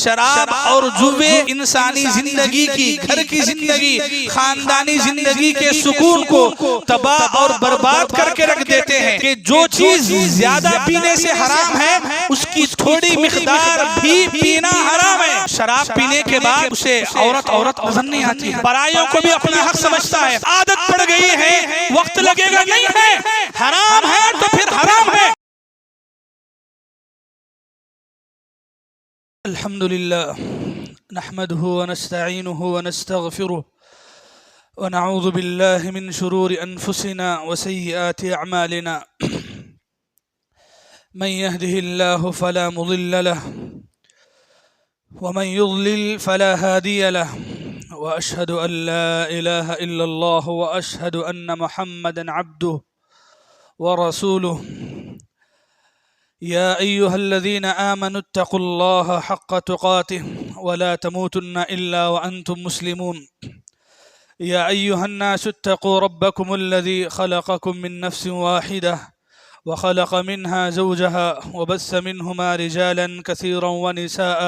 شراب اور جوے انسانی زندگی کی، گھر کی زندگی، خاندانی زندگی کے سکون کو تباہ اور برباد کر کے رکھ دیتے ہیں کہ جو چیز زیادہ پینے سے حرام ہے اس کی تھوڑی مقدار بھی پینا حرام ہے۔ شراب پینے کے بعد اسے عورت نظر نہیں آتی، پرائیوں کو بھی اپنا حق سمجھتا ہے، عادت پڑ گئی ہے، وقت لگے گا نہیں ہے، حرام ہے تو پھر حرام ہے۔ الحمدللہ نحمده ونستعینه ونستغفره ونعوذ باللہ من شرور انفسنا وسیئات اعمالنا من يهده الله فلا مضل له ومن يضلل فلا هادي له وأشهد أن لا إله إلا الله وأشهد أن محمدا عبده ورسوله يا أيها الذين آمنوا اتقوا الله حق تقاته ولا تموتن إلا وأنتم مسلمون يا أيها الناس اتقوا ربكم الذي خلقكم من نفس واحدة وخلق منها زوجها وبث منهما رجالا كثيرا ونساء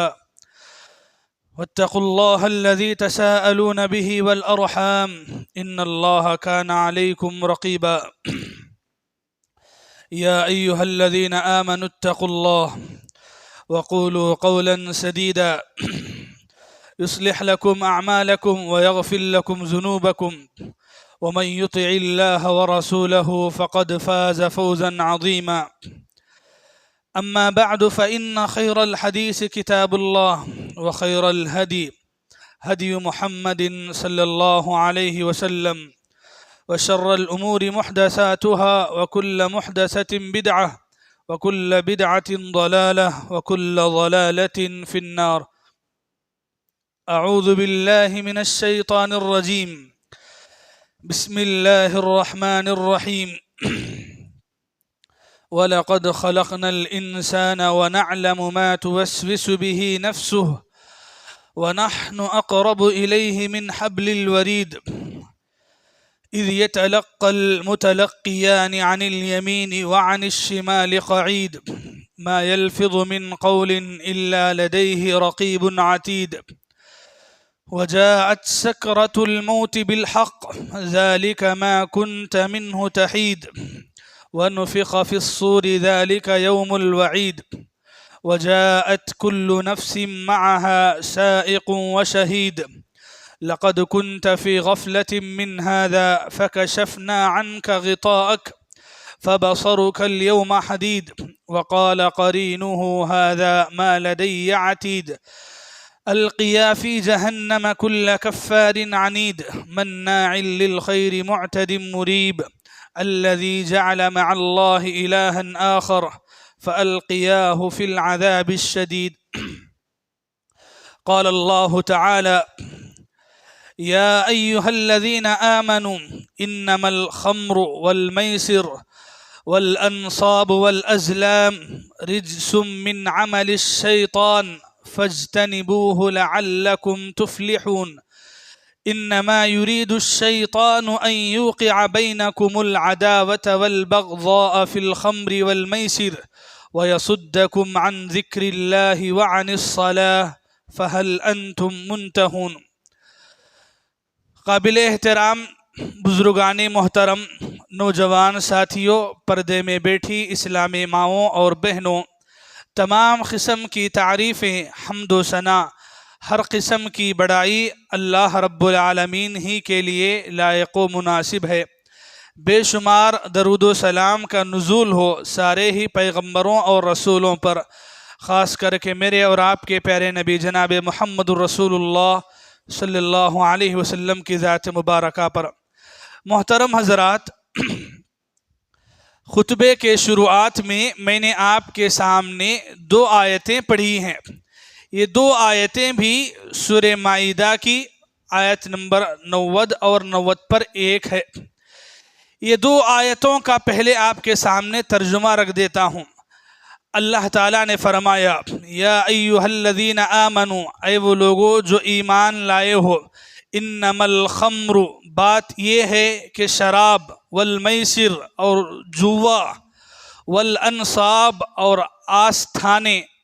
واتقوا الله الذي تساءلون به والأرحام إن الله كان عليكم رقيبا يا أيها الذين آمنوا اتقوا الله وقولوا قولا سديدا يصلح لكم أعمالكم ويغفر لكم ذنوبكم ومن يطع الله ورسوله فقد فاز فوزا عظيما أما بعد فإن خير الحديث كتاب الله وخير الهدي هدي محمد صلى الله عليه وسلم وشر الأمور محدثاتها وكل محدثة بدعة وكل بدعة ضلالة وكل ضلالة في النار أعوذ بالله من الشيطان الرجيم بسم الله الرحمن الرحيم وَلَقَدْ خَلَقْنَا الْإِنسَانَ وَنَعْلَمُ مَا تُوَسْوِسُ بِهِ نَفْسُهُ وَنَحْنُ أَقْرَبُ إِلَيْهِ مِنْ حَبْلِ الْوَرِيدِ إِذْ يَتَلَقَّى الْمُتَلَقِّيَانِ عَنِ الْيَمِينِ وَعَنِ الشِّمَالِ قَعِيدٌ مَا يَلْفِظُ مِنْ قَوْلٍ إِلَّا لَدَيْهِ رَقِيبٌ عَتِيدٌ وَجَاءَتْ سَكْرَةُ الْمَوْتِ بِالْحَقِّ ذَلِكَ مَا كُنْتَ مِنْهُ تَحِيدُ ونفخ في الصور ذلك يوم الوعيد وجاءت كل نفس معها سائق وشهيد لقد كنت في غفلة من هذا فكشفنا عنك غطاءك فبصرك اليوم حديد وقال قرينه هذا ما لدي عتيد ألقيا في جهنم كل كفار عنيد مناع للخير معتد مريب الذي جعل مع الله إلها آخر فألقياه في العذاب الشديد قال الله تعالى يا أيها الذين آمنوا إنما الخمر والميسر والأنصاب والأزلام رجس من عمل الشيطان فاجتنبوه لعلكم تفلحون إنما يريد الشيطان أن يوقع بينكم العداوة والبغضاء في الخمر والميسر ويصدكم عن ذكر الله وعن الصلاة فهل أنتم منتهون۔ قابل احترام بزرگان محترم، نوجوان ساتھیوں، پردے میں بیٹھی اسلامی ماؤں اور بہنوں، تمام قسم کی تعریفیں، حمد و ثنا، ہر قسم کی بڑائی اللہ رب العالمین ہی کے لیے لائق و مناسب ہے۔ بے شمار درود و سلام کا نزول ہو سارے ہی پیغمبروں اور رسولوں پر، خاص کر کے میرے اور آپ کے پیارے نبی جناب محمد الرسول اللہ صلی اللہ علیہ وسلم کی ذات مبارکہ پر۔ محترم حضرات، خطبے کے شروعات میں نے آپ کے سامنے 2 آیتیں پڑھی ہیں۔ یہ 2 آیتیں بھی سورہ مائدہ کی آیت نمبر 90 اور 90 پر 1 ہے۔ یہ 2 آیتوں کا پہلے آپ کے سامنے ترجمہ رکھ دیتا ہوں۔ اللہ تعالیٰ نے فرمایا یا ایہا الذین آمنوا، اے وہ لوگو جو ایمان لائے ہو، انما الخمر، بات یہ ہے کہ شراب، والمیسر اور جوا، والانصاب اور آستھانے،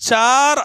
4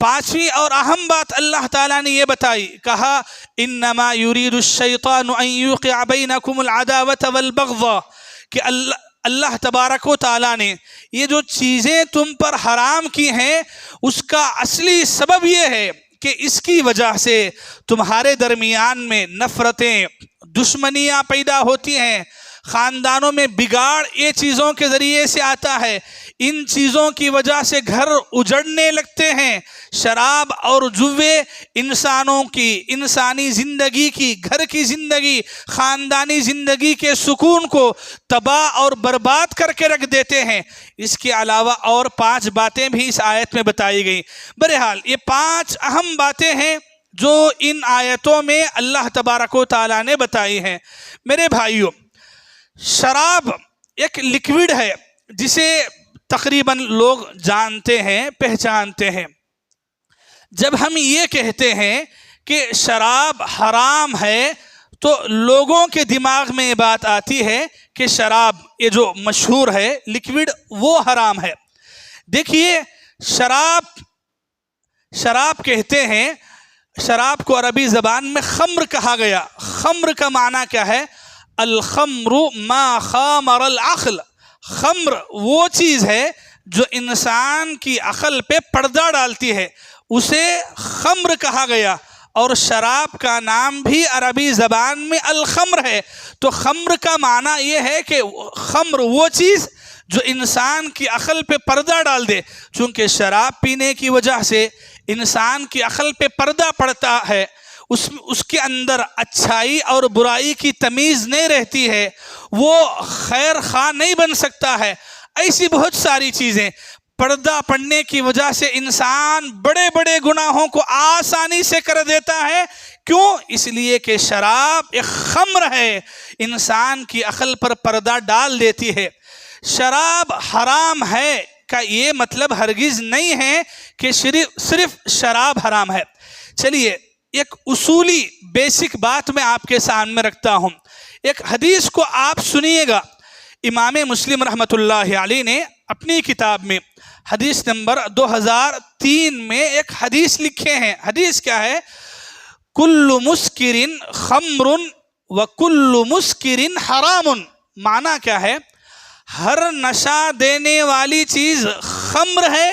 پانچویں اور اہم بات اللہ تعالیٰ نے یہ بتائی، کہا انما یرید الشیطان ان یوقع بینکم العداوۃ والبغضاء، کہ اللہ تبارک و تعالیٰ نے یہ جو چیزیں تم پر حرام کی ہیں اس کا اصلی سبب یہ ہے کہ اس کی وجہ سے تمہارے درمیان میں نفرتیں، دشمنیاں پیدا ہوتی ہیں، خاندانوں میں بگاڑ یہ چیزوں کے ذریعے سے آتا ہے، ان چیزوں کی وجہ سے گھر اجڑنے لگتے ہیں۔ شراب اور جوے انسانوں کی، انسانی زندگی کی، گھر کی زندگی، خاندانی زندگی کے سکون کو تباہ اور برباد کر کے رکھ دیتے ہیں۔ اس کے علاوہ اور 5 باتیں بھی اس آیت میں بتائی گئیں۔ بہرحال یہ 5 اہم باتیں ہیں جو ان آیتوں میں اللہ تبارک و تعالیٰ نے بتائی ہیں۔ میرے بھائیوں، شراب ایک لکوڈ ہے جسے تقریباً لوگ جانتے ہیں، پہچانتے ہیں۔ جب ہم یہ کہتے ہیں کہ شراب حرام ہے تو لوگوں کے دماغ میں یہ بات آتی ہے کہ شراب، یہ جو مشہور ہے لکوڈ، وہ حرام ہے۔ دیکھیے، شراب کہتے ہیں، شراب کو عربی زبان میں خمر کہا گیا۔ خمر کا معنی کیا ہے؟ الخمر ما خامر العقل، خمر وہ چیز ہے جو انسان کی عقل پہ پردہ ڈالتی ہے، اسے خمر کہا گیا۔ اور شراب کا نام بھی عربی زبان میں الخمر ہے۔ تو خمر کا معنی یہ ہے کہ خمر وہ چیز جو انسان کی عقل پہ پردہ ڈال دے۔ چونکہ شراب پینے کی وجہ سے انسان کی عقل پہ پردہ پڑتا ہے، اس کے اندر اچھائی اور برائی کی تمیز نہیں رہتی ہے، وہ خیر خواہ نہیں بن سکتا ہے۔ ایسی بہت ساری چیزیں، پردہ پڑنے کی وجہ سے انسان بڑے بڑے گناہوں کو آسانی سے کر دیتا ہے۔ کیوں؟ اس لیے کہ شراب ایک خمر ہے، انسان کی عقل پر پردہ ڈال دیتی ہے۔ شراب حرام ہے کا یہ مطلب ہرگز نہیں ہے کہ صرف شراب حرام ہے۔ چلیے ایک اصولی بیسک بات میں آپ کے سامنے رکھتا ہوں۔ ایک حدیث کو آپ سنیے گا۔ امام مسلم رحمۃ اللہ علیہ نے اپنی کتاب میں حدیث نمبر 2003 میں ایک حدیث لکھے ہیں۔ حدیث کیا ہے؟ کل مسکر خمر وکل مسکر حرام۔ معنی کیا ہے؟ ہر نشہ دینے والی چیز خمر ہے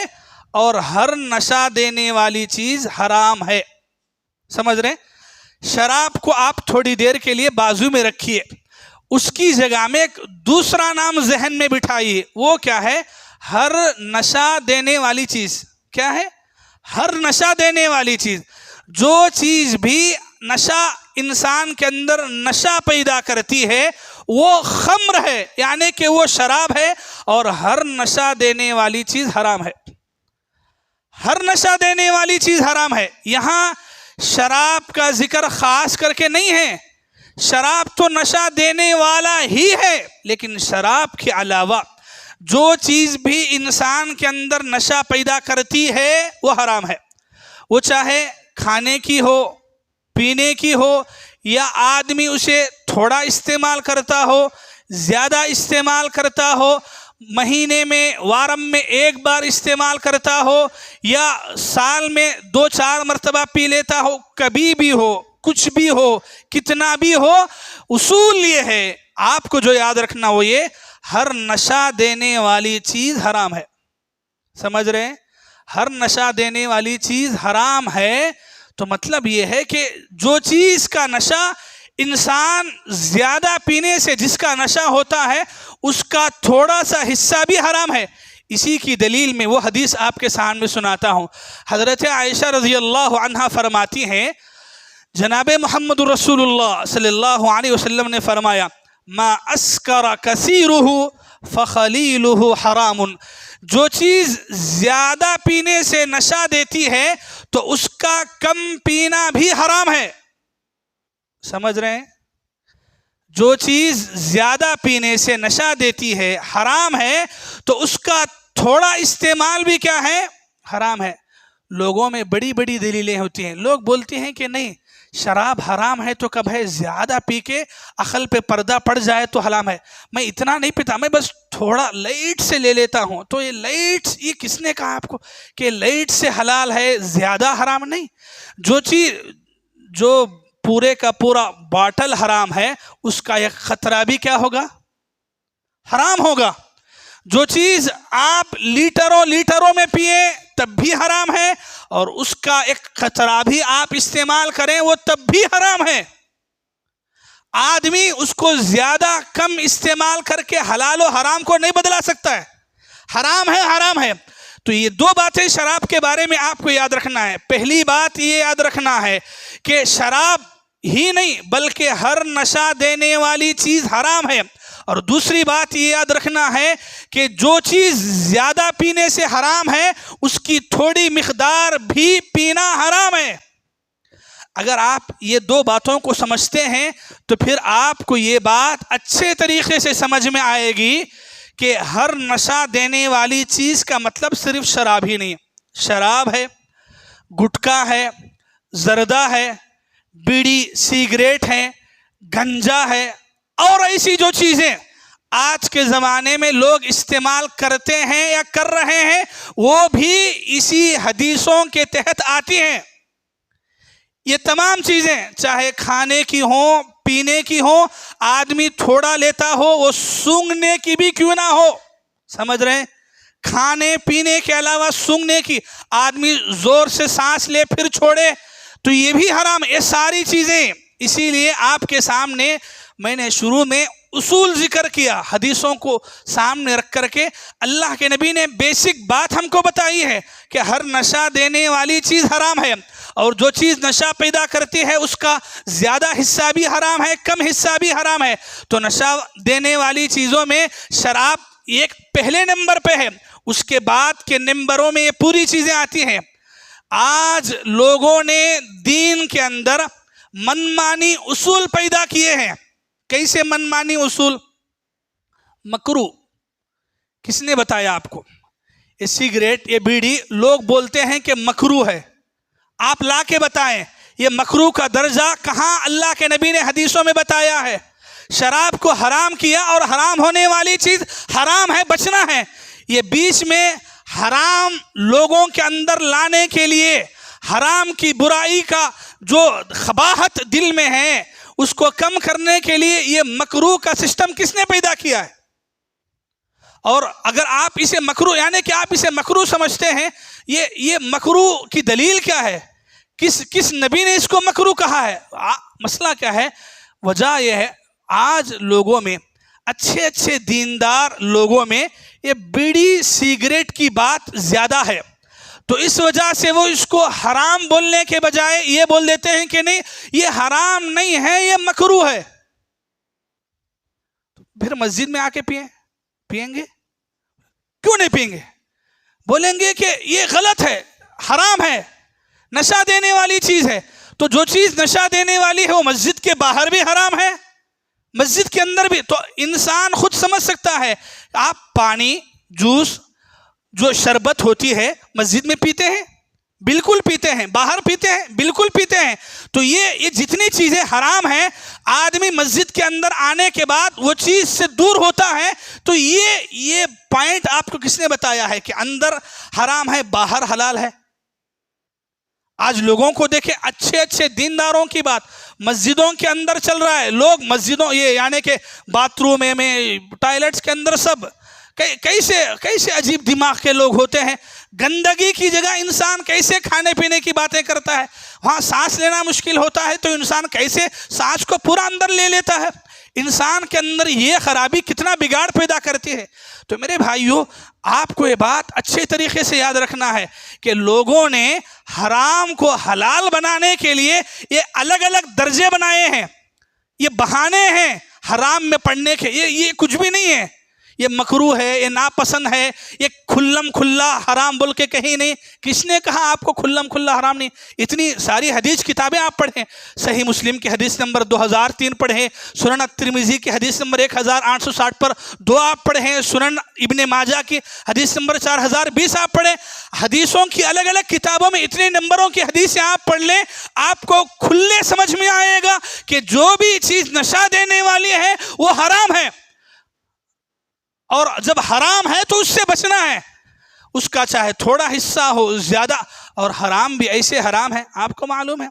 اور ہر نشہ دینے والی چیز حرام ہے۔ سمجھ رہے ہیں؟ شراب کو آپ تھوڑی دیر کے لیے بازو میں رکھیے، اس کی جگہ میں ایک دوسرا نام ذہن میں بٹھائیے۔ وہ کیا ہے؟ ہر نشہ دینے والی چیز۔ کیا ہے؟ ہر نشہ دینے والی چیز۔ جو چیز بھی نشہ انسان کے اندر نشہ پیدا کرتی ہے وہ خمر ہے، یعنی کہ وہ شراب ہے، اور ہر نشہ دینے والی چیز حرام ہے۔ ہر نشہ دینے والی چیز حرام ہے۔ یہاں شراب کا ذکر خاص کر کے نہیں ہے، شراب تو نشہ دینے والا ہی ہے، لیکن شراب کے علاوہ جو چیز بھی انسان کے اندر نشہ پیدا کرتی ہے وہ حرام ہے۔ وہ چاہے کھانے کی ہو، پینے کی ہو، یا آدمی اسے تھوڑا استعمال کرتا ہو، زیادہ استعمال کرتا ہو، مہینے میں، وارم میں 1 بار استعمال کرتا ہو، یا سال میں 2-4 مرتبہ پی لیتا ہو، کبھی بھی ہو، کچھ بھی ہو، کتنا بھی ہو، اصول یہ ہے آپ کو جو یاد رکھنا، وہ یہ: ہر نشہ دینے والی چیز حرام ہے۔ سمجھ رہے ہیں؟ ہر نشہ دینے والی چیز حرام ہے تو مطلب یہ ہے کہ جو چیز کا نشہ انسان زیادہ پینے سے جس کا نشہ ہوتا ہے اس کا تھوڑا سا حصہ بھی حرام ہے۔ اسی کی دلیل میں وہ حدیث آپ کے سامنے سناتا ہوں۔ حضرت عائشہ رضی اللہ عنہا فرماتی ہیں، جناب محمد رسول اللہ صلی اللہ علیہ وسلم نے فرمایا: ما اسکر کثیرہ فخلیلہ حرام۔ جو چیز زیادہ پینے سے نشہ دیتی ہے تو اس کا کم پینا بھی حرام ہے۔ سمجھ رہے ہیں؟ جو چیز زیادہ پینے سے نشہ دیتی ہے حرام ہے، تو اس کا تھوڑا استعمال بھی کیا ہے؟ حرام ہے۔ لوگوں میں بڑی بڑی دلیلیں ہوتی ہیں. لوگ بولتے ہیں کہ نہیں شراب حرام ہے تو کب ہے زیادہ پی کے عقل پہ پردہ پڑ جائے تو حرام ہے. میں اتنا نہیں پیتا, میں بس تھوڑا لائٹ سے لے لیتا ہوں. تو یہ لائٹ, یہ کس نے کہا آپ کو کہ لائٹ سے حلال ہے زیادہ حرام نہیں؟ جو چیز جو پورے کا پورا باٹل حرام ہے اس کا ایک خطرہ بھی کیا ہوگا؟ حرام ہوگا. جو چیز آپ لیٹروں لیٹروں میں پیئے تب بھی حرام ہے, اور اس کا ایک قطرہ بھی آپ استعمال کریں وہ تب بھی حرام ہے. آدمی اس کو زیادہ کم استعمال کر کے حلال و حرام کو نہیں بدلا سکتا ہے. حرام ہے حرام ہے. تو یہ دو باتیں شراب کے بارے میں آپ کو یاد رکھنا ہے. پہلی بات یہ یاد رکھنا ہے کہ شراب ہی نہیں بلکہ ہر نشہ دینے والی چیز حرام ہے. اور دوسری بات یہ یاد رکھنا ہے کہ جو چیز زیادہ پینے سے حرام ہے اس کی تھوڑی مقدار بھی پینا حرام ہے. اگر آپ یہ دو باتوں کو سمجھتے ہیں تو پھر آپ کو یہ بات اچھے طریقے سے سمجھ میں آئے گی کہ ہر نشہ دینے والی چیز کا مطلب صرف شراب ہی نہیں. شراب ہے, گٹکا ہے, زردہ ہے, بیڑی سگریٹ ہے, گنجا ہے, اور ایسی جو چیزیں آج کے زمانے میں لوگ استعمال کرتے ہیں یا کر رہے ہیں وہ بھی اسی حدیثوں کے تحت آتی ہیں. یہ تمام چیزیں چاہے کھانے کی ہوں پینے کی ہوں, آدمی تھوڑا لیتا ہو وہ سونگھنے کی بھی کیوں نہ ہو, سمجھ رہے ہیں, کھانے پینے کے علاوہ سونگھنے کی, آدمی زور سے سانس لے پھر چھوڑے تو یہ بھی حرام. یہ ساری چیزیں, اسی لیے آپ کے سامنے میں نے شروع میں اصول ذکر کیا, حدیثوں کو سامنے رکھ کر کے اللہ کے نبی نے بیسک بات ہم کو بتائی ہے کہ ہر نشہ دینے والی چیز حرام ہے, اور جو چیز نشہ پیدا کرتی ہے اس کا زیادہ حصہ بھی حرام ہے, کم حصہ بھی حرام ہے. تو نشہ دینے والی چیزوں میں شراب ایک پہلے نمبر پہ ہے, اس کے بعد کے نمبروں میں یہ پوری چیزیں آتی ہیں. آج لوگوں نے دین کے اندر منمانی اصول پیدا کیے ہیں. کیسے منمانی اصول؟ مکرو کس نے بتایا آپ کو؟ یہ سگریٹ یہ بیڑی لوگ بولتے ہیں کہ مکرو ہے, آپ لا کے بتائیں یہ مکرو کا درجہ کہاں اللہ کے نبی نے حدیثوں میں بتایا ہے؟ شراب کو حرام کیا اور حرام ہونے والی چیز حرام ہے, بچنا ہے. یہ بیچ میں حرام لوگوں کے اندر لانے کے لیے, حرام کی برائی کا جو خباہت دل میں ہے اس کو کم کرنے کے لیے یہ مکروہ کا سسٹم کس نے پیدا کیا ہے؟ اور اگر آپ اسے مکروہ یعنی کہ آپ اسے مکروہ سمجھتے ہیں, یہ مکروہ کی دلیل کیا ہے؟ کس نبی نے اس کو مکروہ کہا ہے؟ مسئلہ کیا ہے؟ وجہ یہ ہے آج لوگوں میں, اچھے اچھے دیندار لوگوں میں یہ بیڑی سگریٹ کی بات زیادہ ہے, تو اس وجہ سے وہ اس کو حرام بولنے کے بجائے یہ بول دیتے ہیں کہ نہیں یہ حرام نہیں ہے یہ مکروہ ہے. پھر مسجد میں آ کے پئیں گے؟ کیوں نہیں پئیں گے؟ بولیں گے کہ یہ غلط ہے, حرام ہے, نشہ دینے والی چیز ہے. تو جو چیز نشہ دینے والی ہے وہ مسجد کے باہر بھی حرام ہے, مسجد کے اندر بھی. تو انسان خود سمجھ سکتا ہے. آپ پانی, جوس, جو شربت ہوتی ہے مسجد میں پیتے ہیں, بالکل پیتے ہیں. باہر پیتے ہیں, بالکل پیتے ہیں. تو یہ جتنی چیزیں حرام ہیں, آدمی مسجد کے اندر آنے کے بعد وہ چیز سے دور ہوتا ہے. تو یہ پوائنٹ آپ کو کس نے بتایا ہے کہ اندر حرام ہے باہر حلال ہے؟ آج لوگوں کو دیکھیں, اچھے اچھے دینداروں کی بات مسجدوں کے اندر چل رہا ہے. لوگ مسجدوں یہ یعنی کہ باتھ روم میں, ٹوائلٹس کے اندر سب کیسے عجیب دماغ کے لوگ ہوتے ہیں. گندگی کی جگہ انسان کیسے کھانے پینے کی باتیں کرتا ہے. وہاں سانس لینا مشکل ہوتا ہے تو انسان کیسے سانس کو پورا اندر لے لیتا ہے. انسان کے اندر یہ خرابی کتنا بگاڑ پیدا کرتی ہے. تو میرے بھائیوں, آپ کو یہ بات اچھے طریقے سے یاد رکھنا ہے کہ لوگوں نے حرام کو حلال بنانے کے لیے یہ الگ الگ درجے بنائے ہیں. یہ بہانے ہیں حرام میں پڑنے کے, یہ کچھ بھی نہیں ہے. یہ مکروہ ہے، یہ ناپسند ہے، یہ کھلم کھلا حرام بول کے کہیں نہیں۔ کس نے کہا آپ کو کھلم کھلا حرام نہیں؟ اتنی ساری حدیث کتابیں آپ پڑھیں، صحیح مسلم کی حدیث نمبر 2003 پڑھیں، سنن الترمذی کی حدیث نمبر 1860 پر 2 آپ پڑھیں، سنن ابن ماجہ کی حدیث نمبر 4020 آپ پڑھیں۔ حدیثوں کی الگ الگ کتابوں میں اتنے نمبروں کی حدیثیں آپ پڑھ لیں، آپ کو کھلے سمجھ میں آئے گا کہ جو بھی چیز نشہ دینے والی ہے وہ حرام ہے، اور جب حرام ہے تو اس سے بچنا ہے، اس کا چاہے تھوڑا حصہ ہو زیادہ۔ اور حرام بھی ایسے حرام ہے، آپ کو معلوم ہے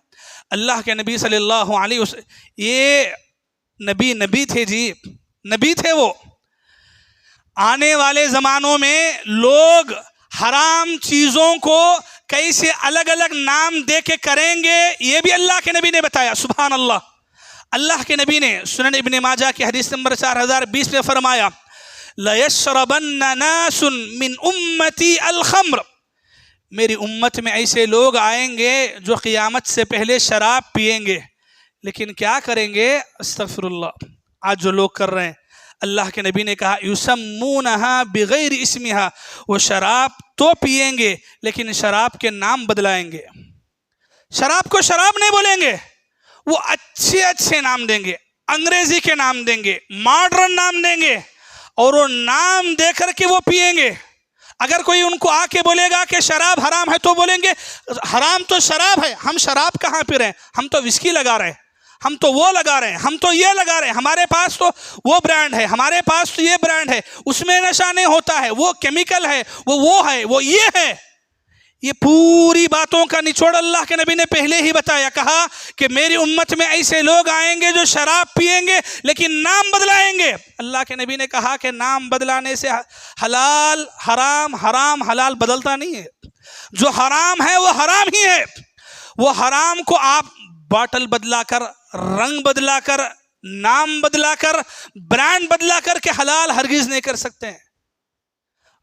اللہ کے نبی صلی اللہ علیہ وسلم، یہ نبی تھے جی، نبی تھے وہ۔ آنے والے زمانوں میں لوگ حرام چیزوں کو کیسے الگ الگ نام دے کے کریں گے، یہ بھی اللہ کے نبی نے بتایا۔ سبحان اللہ، اللہ کے نبی نے سنن ابن ماجہ کی حدیث نمبر 4020 میں فرمایا، لَيَشْرَبَنَّ نَاسٌ مِّنْ أُمَّتِي الْخَمْرَ، میری امت میں ایسے لوگ آئیں گے جو قیامت سے پہلے شراب پئیں گے، لیکن کیا کریں گے؟ استغفر اللہ، آج جو لوگ کر رہے ہیں، اللہ کے نبی نے کہا یسمونہا بغیر اسمہا، وہ شراب تو پئیں گے لیکن شراب کے نام بدلائیں گے، شراب کو شراب نہیں بولیں گے، وہ اچھے اچھے نام دیں گے، انگریزی کے نام دیں گے، ماڈرن نام دیں گے، اور وہ نام دے کر کے وہ پئیں گے۔ اگر کوئی ان کو آ کے بولے گا کہ شراب حرام ہے تو بولیں گے حرام تو شراب ہے، ہم شراب کہاں پی رہے ہیں، ہم تو وسکی لگا رہے ہیں، ہم تو وہ لگا رہے ہیں، ہم تو یہ لگا رہے ہیں، ہمارے پاس تو وہ برانڈ ہے، ہمارے پاس تو یہ برانڈ ہے، اس میں نشہ نہیں ہوتا ہے، وہ کیمیکل ہے، وہ ہے، وہ یہ ہے۔ یہ پوری باتوں کا نچوڑ اللہ کے نبی نے پہلے ہی بتایا، کہا کہ میری امت میں ایسے لوگ آئیں گے جو شراب پئیں گے لیکن نام بدلائیں گے۔ اللہ کے نبی نے کہا کہ نام بدلانے سے حلال حرام، حرام حلال بدلتا نہیں ہے، جو حرام ہے وہ حرام ہی ہے۔ وہ حرام کو آپ باٹل بدلا کر، رنگ بدلا کر، نام بدلا کر، برانڈ بدلا کر کے حلال ہرگز نہیں کر سکتے ہیں۔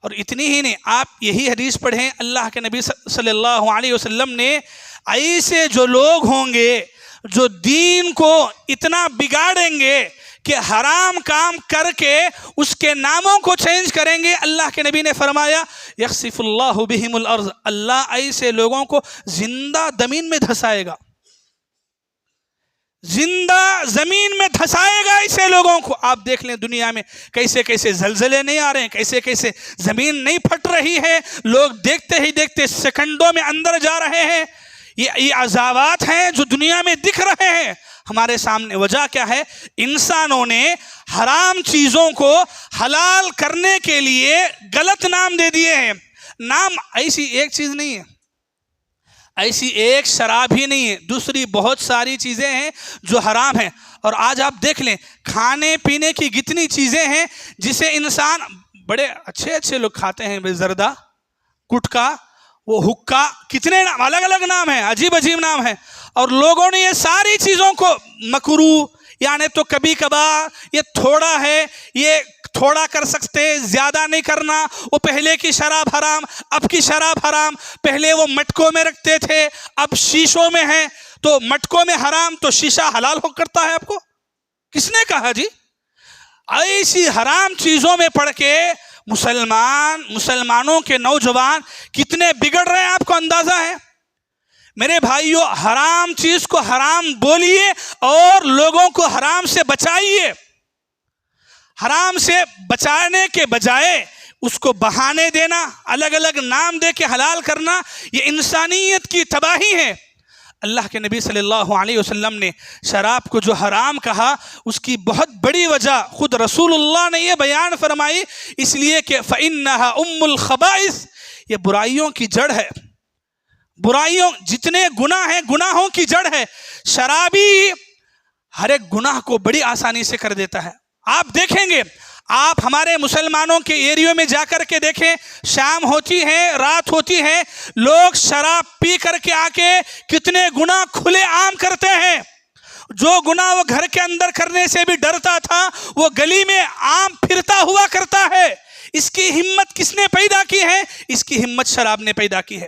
اور اتنی ہی نہیں، آپ یہی حدیث پڑھیں، اللہ کے نبی صلی اللہ علیہ وسلم نے ایسے جو لوگ ہوں گے جو دین کو اتنا بگاڑیں گے کہ حرام کام کر کے اس کے ناموں کو چینج کریں گے، اللہ کے نبی نے فرمایا یخسف اللہ بہم الارض، اللہ ایسے لوگوں کو زندہ زمین میں دھسائے گا، زندہ زمین میں دھسائے گا ایسے لوگوں کو۔ آپ دیکھ لیں دنیا میں کیسے کیسے زلزلے نہیں آ رہے ہیں، کیسے کیسے زمین نہیں پھٹ رہی ہے، لوگ دیکھتے ہی دیکھتے سیکنڈوں میں اندر جا رہے ہیں۔ یہ عذابات ہیں جو دنیا میں دکھ رہے ہیں ہمارے سامنے۔ وجہ کیا ہے؟ انسانوں نے حرام چیزوں کو حلال کرنے کے لیے غلط نام دے دیے ہیں۔ نام ایسی ایک چیز نہیں ہے، ایسی ایک شراب ہی نہیں ہے، دوسری بہت ساری چیزیں ہیں جو حرام ہیں۔ اور آج آپ دیکھ لیں کھانے پینے کی کتنی چیزیں ہیں جسے انسان بڑے اچھے اچھے لوگ کھاتے ہیں، زردہ، گٹکا، وہ حکا، کتنے نام، الگ الگ نام ہیں، عجیب عجیب نام ہیں، اور لوگوں نے یہ ساری چیزوں کو مکروہ، یعنی تو کبھی کبھار، یہ تھوڑا ہے، یہ تھوڑا کر سکتے، زیادہ نہیں کرنا۔ وہ پہلے کی شراب حرام، اب کی شراب حرام، پہلے وہ مٹکوں میں رکھتے تھے، اب شیشوں میں ہیں، تو مٹکوں میں حرام تو شیشہ حلال ہو کرتا ہے۔ آپ کو کس نے کہا جی؟ ایسی حرام چیزوں میں پڑھ کے مسلمانوں کے نوجوان کتنے بگڑ رہے ہیں، آپ کو اندازہ ہے؟ میرے بھائیوں، حرام چیز کو حرام بولیے اور لوگوں کو حرام سے بچائیے۔ حرام سے بچانے کے بجائے اس کو بہانے دینا، الگ الگ نام دے کے حلال کرنا، یہ انسانیت کی تباہی ہے۔ اللہ کے نبی صلی اللہ علیہ وسلم نے شراب کو جو حرام کہا، اس کی بہت بڑی وجہ خود رسول اللہ نے یہ بیان فرمائی، اس لیے کہ فَإِنَّهَا أُمُّ الْخَبَائِثِ، یہ برائیوں کی جڑ ہے۔ برائیوں، جتنے گناہ ہیں گناہوں کی جڑ ہے۔ شرابی ہر ایک گناہ کو بڑی آسانی سے کر دیتا ہے۔ آپ دیکھیں گے، آپ ہمارے مسلمانوں کے ایریوں میں جا کر کے دیکھیں، شام ہوتی ہے، رات ہوتی ہے، لوگ شراب پی کر کے آ کے کتنے گناہ کھلے عام کرتے ہیں۔ جو گناہ وہ گھر کے اندر کرنے سے بھی ڈرتا تھا، وہ گلی میں عام پھرتا ہوا کرتا ہے۔ اس کی ہمت کس نے پیدا کی ہے؟ اس کی ہمت شراب نے پیدا کی ہے۔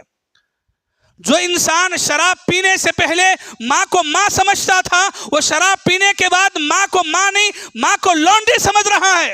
جو انسان شراب پینے سے پہلے ماں کو ماں سمجھتا تھا، وہ شراب پینے کے بعد ماں کو ماں نہیں، ماں کو لونڈی سمجھ رہا ہے۔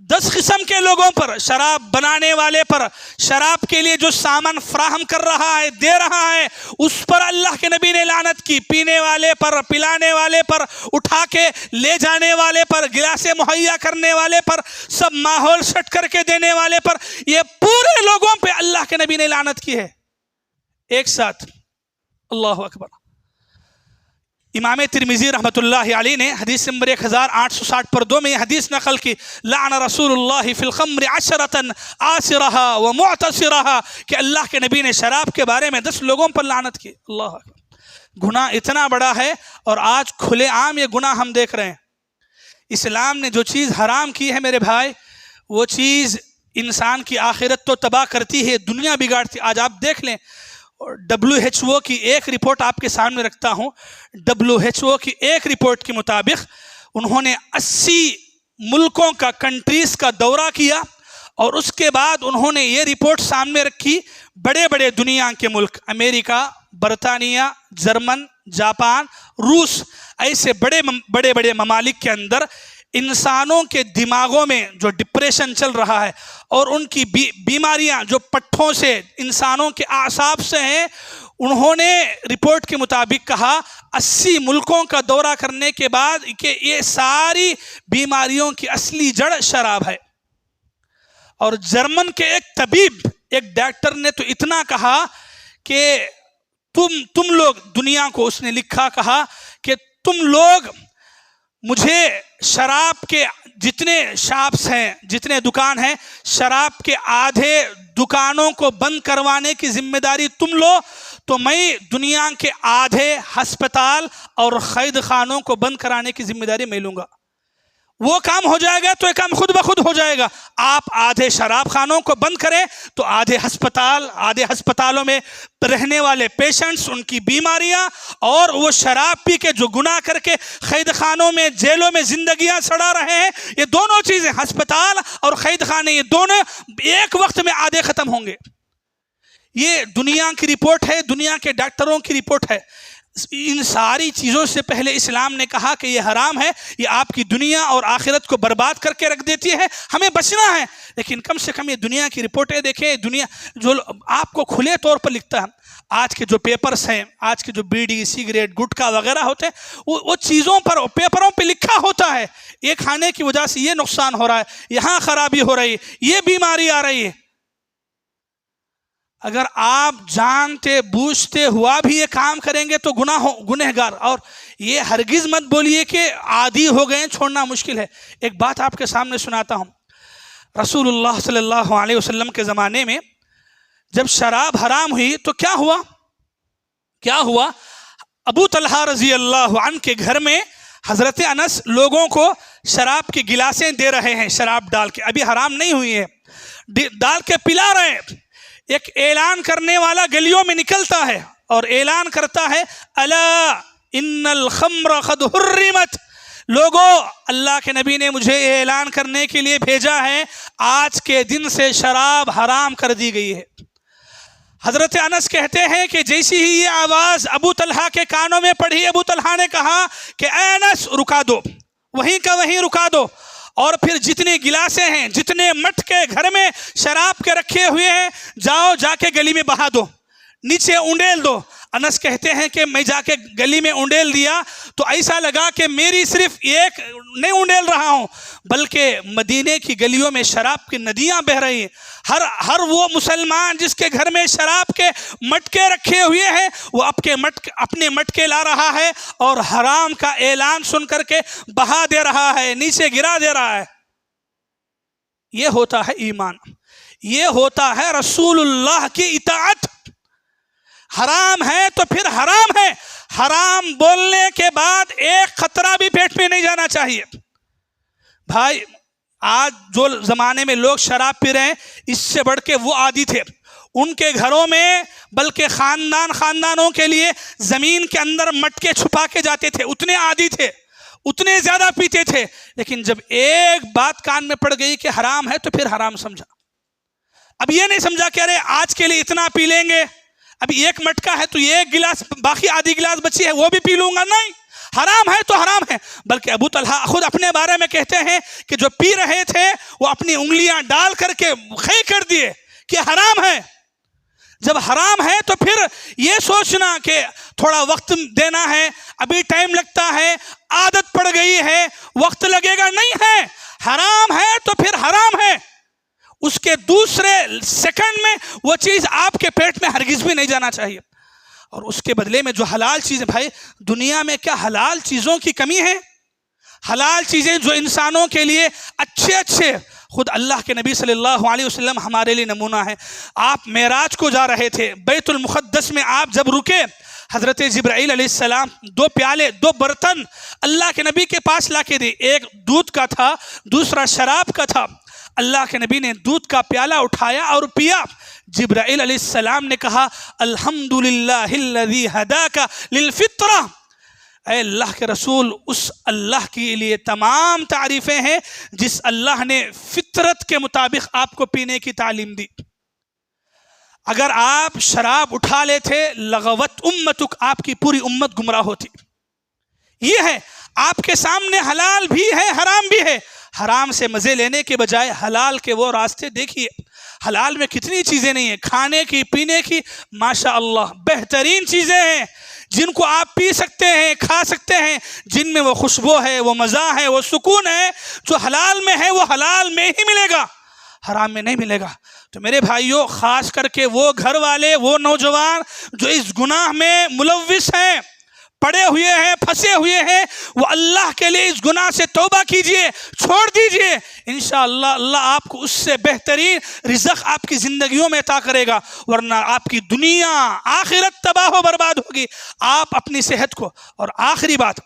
10 قسم کے لوگوں پر، شراب بنانے والے پر، شراب کے لیے جو سامان فراہم کر رہا ہے، دے رہا ہے، اس پر اللہ کے نبی نے لعنت کی. پینے والے پر، پلانے والے پر، اٹھا کے لے جانے والے پر، گلاسیں مہیا کرنے والے پر، سب ماحول سیٹ کر کے دینے والے پر، یہ پورے لوگوں پہ اللہ کے نبی نے لعنت کی ہے ایک ساتھ. اللہ اکبر. امام ترمذی رحمۃ اللہ علیہ نے حدیث نمبر 1860 میں یہ حدیث نقل کی، لعن رسول اللہ فی الخمر عشرۃ آسرہا ومعتصرہا، کہ اللہ کے نبی نے شراب کے بارے میں 10 لوگوں پر لعنت کی. اللہ اکبر. گناہ اتنا بڑا ہے اور آج کھلے عام یہ گناہ ہم دیکھ رہے ہیں. اسلام نے جو چیز حرام کی ہے میرے بھائی، وہ چیز انسان کی آخرت تو تباہ کرتی ہے، دنیا بگاڑتی. آج آپ دیکھ لیں، WHO کی ایک رپورٹ آپ کے سامنے رکھتا ہوں. WHO کی ایک رپورٹ کے مطابق انہوں نے 80 ملکوں کا، کنٹریز کا دورہ کیا، اور اس کے بعد انہوں نے یہ رپورٹ سامنے رکھی، بڑے بڑے دنیا کے ملک، امریکہ، برطانیہ، جرمن، جاپان، روس، ایسے بڑے بڑے ممالک کے اندر انسانوں کے دماغوں میں جو ڈپریشن چل رہا ہے اور ان کی بیماریاں جو پٹھوں سے، انسانوں کے اعصاب سے ہیں، انہوں نے رپورٹ کے مطابق کہا 80 ملکوں کا دورہ کرنے کے بعد کہ یہ ساری بیماریوں کی اصلی جڑ شراب ہے. اور جرمن کے ایک طبیب، ایک ڈاکٹر نے تو اتنا کہا کہ تم لوگ، دنیا کو اس نے لکھا، کہا کہ تم لوگ مجھے شراب کے جتنے شاپس ہیں، جتنے دکان ہیں، شراب کے آدھے دکانوں کو بند کروانے کی ذمہ داری تم لو، تو میں دنیا کے آدھے ہسپتال اور قید خانوں کو بند کرانے کی ذمہ داری میں لوں گا. وہ کام ہو جائے گا تو یہ کام خود بخود ہو جائے گا. آپ آدھے شراب خانوں کو بند کریں تو آدھے ہسپتالوں میں رہنے والے پیشنٹس، ان کی بیماریاں، اور وہ شراب پی کے جو گناہ کر کے قید خانوں میں، جیلوں میں زندگیاں سڑا رہے ہیں، یہ دونوں چیزیں، ہسپتال اور قید خانے، یہ دونوں ایک وقت میں آدھے ختم ہوں گے. یہ دنیا کی رپورٹ ہے، دنیا کے ڈاکٹروں کی رپورٹ ہے. ان ساری چیزوں سے پہلے اسلام نے کہا کہ یہ حرام ہے، یہ آپ کی دنیا اور آخرت کو برباد کر کے رکھ دیتی ہے، ہمیں بچنا ہے. لیکن کم سے کم یہ دنیا کی رپورٹیں دیکھیں، دنیا جو آپ کو کھلے طور پر لکھتا ہے. آج کے جو پیپرز ہیں، آج کے جو بیڑی، سگریٹ، گٹکا وغیرہ ہوتے ہیں، وہ چیزوں پر، پیپروں پہ لکھا ہوتا ہے، یہ کھانے کی وجہ سے یہ نقصان ہو رہا ہے، یہاں خرابی ہو رہی ہے، یہ بیماری آ رہی ہے. اگر آپ جانتے بوجھتے ہوا بھی یہ کام کریں گے تو گنہگار. اور یہ ہرگز مت بولیے کہ عادی ہو گئے، چھوڑنا مشکل ہے. ایک بات آپ کے سامنے سناتا ہوں. رسول اللہ صلی اللہ علیہ وسلم کے زمانے میں جب شراب حرام ہوئی تو کیا ہوا؟ ابو طلحہ رضی اللہ عنہ کے گھر میں حضرت انس لوگوں کو شراب کی گلاسیں دے رہے ہیں، شراب ڈال کے، ابھی حرام نہیں ہوئی ہے، ڈال کے پلا رہے ہیں. ایک اعلان کرنے والا گلیوں میں نکلتا ہے اور اعلان کرتا ہے، الا ان الخمر قد حرمت. لوگوں، اللہ کے نبی نے مجھے اعلان کرنے کے لیے بھیجا ہے، آج کے دن سے شراب حرام کر دی گئی ہے. حضرت انس کہتے ہیں کہ جیسی ہی یہ آواز ابو طلحہ کے کانوں میں پڑھی، ابو طلحہ نے کہا کہ اے انس، رکا دو، وہیں کا وہیں رکا دو، اور پھر جتنے گلاسیں ہیں، جتنے مٹکے گھر میں شراب کے رکھے ہوئے ہیں، جا کے گلی میں بہا دو، نیچے اونڈیل دو. انس کہتے ہیں کہ میں جا کے گلی میں اونڈیل دیا تو ایسا لگا کہ میری صرف ایک نہیں اونڈیل رہا ہوں، بلکہ مدینے کی گلیوں میں شراب کی ندیاں بہہ رہی ہیں. ہر وہ مسلمان جس کے گھر میں شراب کے مٹکے رکھے ہوئے ہیں، وہ اپنے مٹکے لا رہا ہے اور حرام کا اعلان سن کر کے بہا دے رہا ہے، نیچے گرا دے رہا ہے. یہ ہوتا ہے ایمان، یہ ہوتا ہے رسول اللہ کی اطاعت. حرام ہے تو پھر حرام ہے. حرام بولنے کے بعد ایک خطرہ بھی پیٹ میں نہیں جانا چاہیے. بھائی، آج جو زمانے میں لوگ شراب پی رہے ہیں، اس سے بڑھ کے وہ عادی تھے. ان کے گھروں میں بلکہ خاندانوں کے لیے زمین کے اندر مٹکے چھپا کے جاتے تھے، اتنے عادی تھے، اتنے زیادہ پیتے تھے. لیکن جب ایک بات کان میں پڑ گئی کہ حرام ہے تو پھر حرام سمجھا. اب یہ نہیں سمجھا کہ ارے آج کے لیے اتنا پی لیں گے، ابھی ایک مٹکا ہے تو ایک گلاس، باقی آدھی گلاس بچی ہے وہ بھی پی لوں گا. نہیں، حرام ہے تو حرام ہے. بلکہ ابو طلحہ خود اپنے بارے میں کہتے ہیں کہ جو پی رہے تھے وہ اپنی انگلیاں ڈال کر کے خے کر دیے کہ حرام ہے. جب حرام ہے تو پھر یہ سوچنا کہ تھوڑا وقت دینا ہے، ابھی ٹائم لگتا ہے، عادت پڑ گئی ہے، وقت لگے گا، نہیں ہے. حرام ہے تو پھر حرام ہے. اس کے دوسرے سیکنڈ میں وہ چیز آپ کے پیٹ میں ہرگز بھی نہیں جانا چاہیے. اور اس کے بدلے میں جو حلال چیزیں، بھائی دنیا میں کیا حلال چیزوں کی کمی ہے؟ حلال چیزیں جو انسانوں کے لیے اچھے خود اللہ کے نبی صلی اللہ علیہ وسلم ہمارے لیے نمونہ ہے. آپ معراج کو جا رہے تھے، بیت المقدس میں آپ جب رکے، حضرت جبرائیل علیہ السلام 2 پیالے 2 برتن اللہ کے نبی کے پاس لا کے دی. ایک دودھ کا تھا، دوسرا شراب کا تھا. اللہ کے نبی نے دودھ کا پیالہ اٹھایا اور پیا. جبرائیل علیہ السلام نے کہا الحمدللہ الذی ہداک للفطرہ. اے اللہ کے رسول، اس اللہ کے لیے تمام تعریفیں ہیں جس اللہ نے فطرت کے مطابق آپ کو پینے کی تعلیم دی. اگر آپ شراب اٹھا لیتے لغوت امتک، آپ کی پوری امت گمراہ ہوتی. یہ ہے آپ کے سامنے حلال بھی ہے حرام بھی ہے. حرام سے مزے لینے کے بجائے حلال کے وہ راستے دیکھیے. حلال میں کتنی چیزیں نہیں ہیں، کھانے کی پینے کی ماشاء اللہ بہترین چیزیں ہیں جن کو آپ پی سکتے ہیں، کھا سکتے ہیں، جن میں وہ خوشبو ہے، وہ مزہ ہے، وہ سکون ہے. جو حلال میں ہے وہ حلال میں ہی ملے گا، حرام میں نہیں ملے گا. تو میرے بھائیوں، خاص کر کے وہ گھر والے، وہ نوجوان جو اس گناہ میں ملوث ہیں، پڑے ہوئے ہیں، پھنسے ہوئے ہیں، وہ اللہ کے لیے اس گناہ سے توبہ کیجئے، چھوڑ دیجئے. انشاءاللہ اللہ آپ کو اس سے بہترین رزق آپ کی زندگیوں میں عطا کرے گا، ورنہ آپ کی دنیا آخرت تباہ و برباد ہوگی. آپ اپنی صحت کو، اور آخری بات،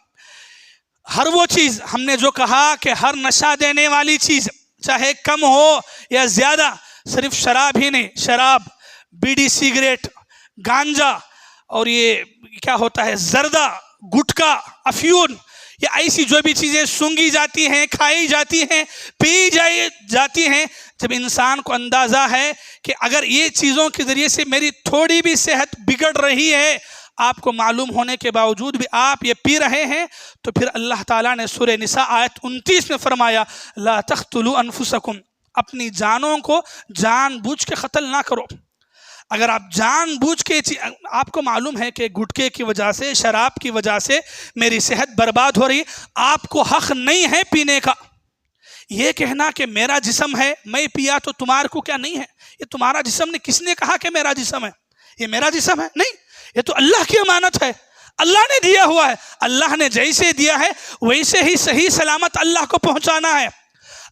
ہر وہ چیز ہم نے جو کہا کہ ہر نشہ دینے والی چیز چاہے کم ہو یا زیادہ، صرف شراب ہی نہیں، شراب، بیڑی، سگریٹ، گانجا، اور یہ کیا ہوتا ہے زردہ، گٹکا، افیون، یہ ایسی جو بھی چیزیں سونگھی جاتی ہیں، کھائی جاتی ہیں، پی جاتی ہیں. جب انسان کو اندازہ ہے کہ اگر یہ چیزوں کے ذریعے سے میری تھوڑی بھی صحت بگڑ رہی ہے، آپ کو معلوم ہونے کے باوجود بھی آپ یہ پی رہے ہیں، تو پھر اللہ تعالیٰ نے سورہ نساء آیت 29 میں فرمایا لا تقتلوا انفسکم، اپنی جانوں کو جان بوجھ کے قتل نہ کرو. اگر آپ جان بوجھ کے، آپ کو معلوم ہے کہ گٹکے کی وجہ سے، شراب کی وجہ سے میری صحت برباد ہو رہی، آپ کو حق نہیں ہے پینے کا. یہ کہنا کہ میرا جسم ہے، میں پیا تو تمہارے کو کیا نہیں ہے. یہ تمہارا جسم نے کس نے کہا کہ میرا جسم ہے؟ یہ میرا جسم ہے نہیں، یہ تو اللہ کی امانت ہے، اللہ نے دیا ہوا ہے. اللہ نے جیسے دیا ہے ویسے ہی صحیح سلامت اللہ کو پہنچانا ہے.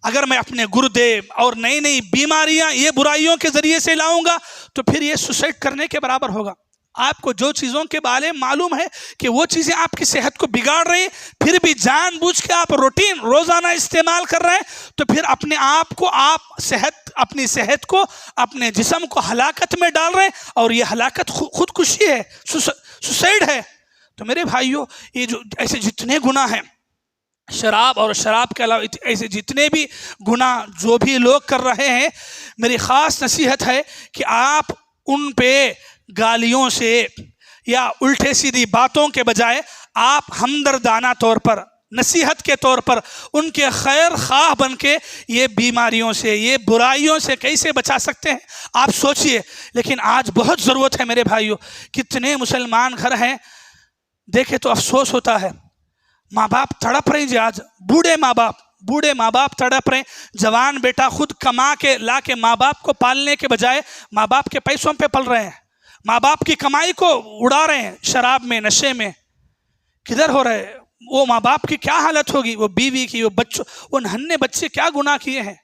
اگر میں اپنے گردے اور نئی نئی بیماریاں یہ برائیوں کے ذریعے سے لاؤں گا تو پھر یہ سوسائڈ کرنے کے برابر ہوگا. آپ کو جو چیزوں کے بارے میں معلوم ہے کہ وہ چیزیں آپ کی صحت کو بگاڑ رہی ہیں، پھر بھی جان بوجھ کے آپ روٹین روزانہ استعمال کر رہے ہیں، تو پھر اپنے آپ کو، اپنی صحت کو، اپنے جسم کو ہلاکت میں ڈال رہے ہیں، اور یہ ہلاکت خودکشی ہے، سوسائڈ ہے. تو میرے بھائیوں، یہ جو ایسے جتنے گناہ ہیں، شراب اور شراب کے علاوہ ایسے جتنے بھی گناہ جو بھی لوگ کر رہے ہیں، میری خاص نصیحت ہے کہ آپ ان پہ گالیوں سے یا الٹے سیدھی باتوں کے بجائے آپ ہمدردانہ طور پر، نصیحت کے طور پر ان کے خیر خواہ بن کے یہ بیماریوں سے، یہ برائیوں سے کیسے بچا سکتے ہیں آپ سوچئے. لیکن آج بہت ضرورت ہے میرے بھائیوں. کتنے مسلمان گھر ہیں، دیکھے تو افسوس ہوتا ہے. ماں باپ تڑپ رہے ہیں جی، آج بوڑھے ماں باپ تڑپ رہے ہیں. جوان بیٹا خود کما کے لا کے ماں باپ کو پالنے کے بجائے ماں باپ کے پیسوں پہ پل رہے ہیں، ماں باپ کی کمائی کو اڑا رہے ہیں شراب میں، نشے میں. کدھر ہو رہے ہیں وہ ماں باپ کی کیا حالت ہوگی، وہ بیوی کی، وہ بچوں، وہ ننھے بچے کیا گناہ کیے ہیں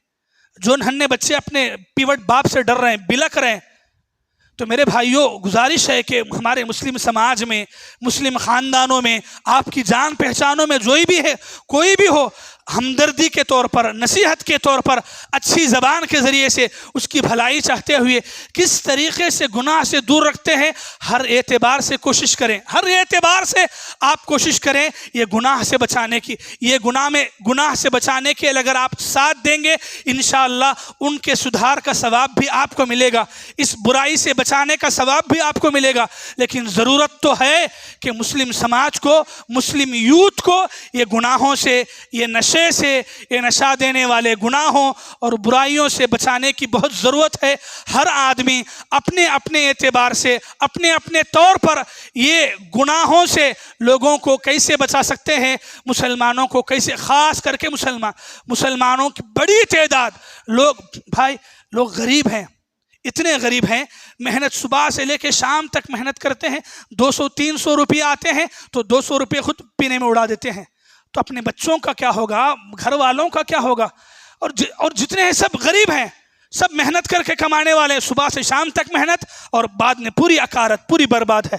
جو ننھے بچے اپنے پیوٹ باپ سے ڈر رہے ہیں، بلک رہے ہیں. تو میرے بھائیوں، گزارش ہے کہ ہمارے مسلم سماج میں، مسلم خاندانوں میں، آپ کی جان پہچانوں میں کوئی بھی ہو، ہمدردی کے طور پر، نصیحت کے طور پر، اچھی زبان کے ذریعے سے اس کی بھلائی چاہتے ہوئے کس طریقے سے گناہ سے دور رکھتے ہیں، ہر اعتبار سے کوشش کریں، ہر اعتبار سے آپ کوشش کریں یہ گناہ سے بچانے کی، یہ گناہ سے بچانے کے اگر آپ ساتھ دیں گے انشاءاللہ ان کے سدھار کا ثواب بھی آپ کو ملے گا، اس برائی سے بچانے کا ثواب بھی آپ کو ملے گا۔ لیکن ضرورت تو ہے کہ مسلم سماج کو، مسلم یوتھ کو یہ گناہوں سے، یہ نشے سے، یہ نشہ دینے والے گناہوں اور برائیوں سے بچانے کی بہت ضرورت ہے۔ ہر آدمی اپنے اپنے اعتبار سے، اپنے اپنے طور پر یہ گناہوں سے لوگوں کو کیسے بچا سکتے ہیں، مسلمانوں کو کیسے، خاص کر کے مسلمانوں کی بڑی تعداد لوگ غریب ہیں، اتنے غریب ہیں، محنت صبح سے لے کے شام تک محنت کرتے ہیں، 200-300 روپے آتے ہیں تو 200 روپے خود پینے میں اڑا دیتے ہیں، تو اپنے بچوں کا کیا ہوگا، گھر والوں کا کیا ہوگا؟ اور جتنے ہیں سب غریب ہیں، سب محنت کر کے کمانے والے، صبح سے شام تک محنت اور بعد میں پوری اکارت، پوری برباد ہے۔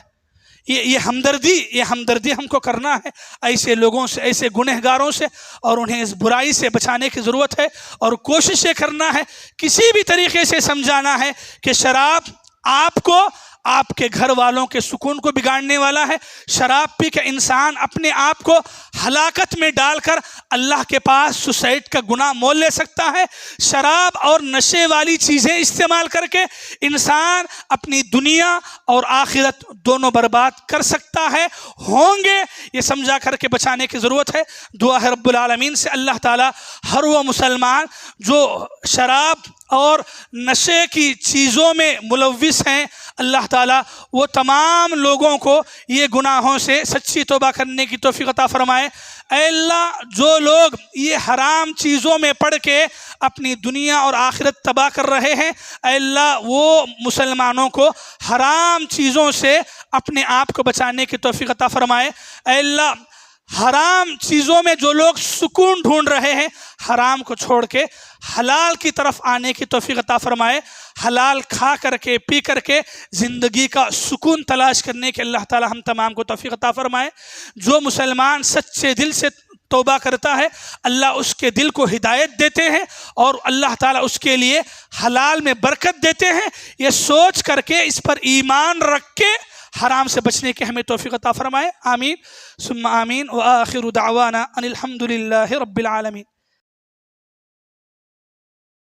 یہ ہمدردی ہم کو کرنا ہے ایسے لوگوں سے، ایسے گنہگاروں سے، اور انہیں اس برائی سے بچانے کی ضرورت ہے، اور کوشش یہ کرنا ہے، کسی بھی طریقے سے سمجھانا ہے کہ شراب آپ کو، آپ کے گھر والوں کے سکون کو بگاڑنے والا ہے۔ شراب پی کے انسان اپنے آپ کو ہلاکت میں ڈال کر اللہ کے پاس سوسائڈ کا گناہ مول لے سکتا ہے۔ شراب اور نشے والی چیزیں استعمال کر کے انسان اپنی دنیا اور آخرت دونوں برباد کر سکتا ہے، ہوں گے، یہ سمجھا کر کے بچانے کی ضرورت ہے۔ دعا ہے رب العالمین سے اللہ تعالیٰ ہر وہ مسلمان جو شراب اور نشے کی چیزوں میں ملوث ہیں، اللہ تعالیٰ وہ تمام لوگوں کو یہ گناہوں سے سچی توبہ کرنے کی توفیق عطا فرمائے۔ اے اللہ، جو لوگ یہ حرام چیزوں میں پڑ کے اپنی دنیا اور آخرت تباہ کر رہے ہیں، اے اللہ وہ مسلمانوں کو حرام چیزوں سے اپنے آپ کو بچانے کی توفیق عطا فرمائے۔ اے اللہ، حرام چیزوں میں جو لوگ سکون ڈھونڈ رہے ہیں، حرام کو چھوڑ کے حلال کی طرف آنے کی توفیق عطا فرمائے۔ حلال کھا کر کے، پی کر کے زندگی کا سکون تلاش کرنے کے اللہ تعالی ہم تمام کو توفیق عطا فرمائے۔ جو مسلمان سچے دل سے توبہ کرتا ہے، اللہ اس کے دل کو ہدایت دیتے ہیں اور اللہ تعالیٰ اس کے لیے حلال میں برکت دیتے ہیں۔ یہ سوچ کر کے، اس پر ایمان رکھ کے حرام سے بچنے کے ہمیں توفیق عطا فرمائے۔ آمین ثم آمین، وآخر دعوانا ان الحمد للہ رب العالمین۔